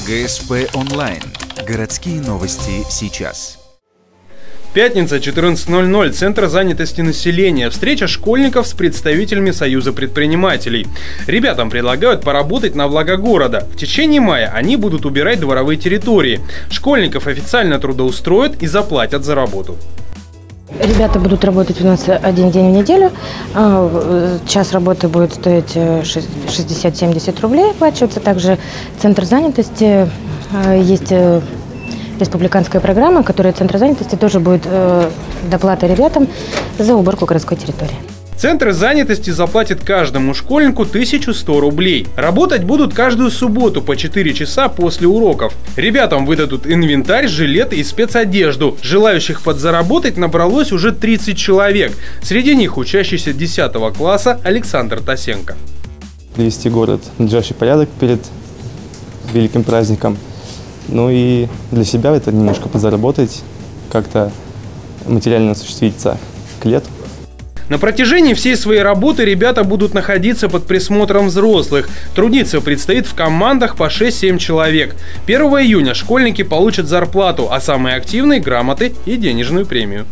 ГСП онлайн. Городские новости сейчас. Пятница, 14:00. Центр занятости населения. Встреча школьников с представителями Союза предпринимателей. Ребятам предлагают поработать на благо города. В течение мая они будут убирать дворовые территории. Школьников официально трудоустроят и заплатят за работу. Ребята будут работать у нас один день в неделю. Час работы будет стоить 60-70 рублей, оплачиваться. Также центр занятости, есть республиканская программа, которая центр занятости тоже будет доплата ребятам за уборку городской территории. Центр занятости заплатит каждому школьнику 1100 рублей. Работать будут каждую субботу по 4 часа после уроков. Ребятам выдадут инвентарь, жилеты и спецодежду. Желающих подзаработать набралось уже 30 человек. Среди них учащийся 10 класса Александр Тасенко. Привести город в надлежащий порядок перед великим праздником. Ну и для себя это немножко подзаработать, как-то материально осуществиться к лету. На протяжении всей своей работы ребята будут находиться под присмотром взрослых. Трудиться предстоит в командах по 6-7 человек. 1 июня школьники получат зарплату, а самые активные – грамоты и денежную премию.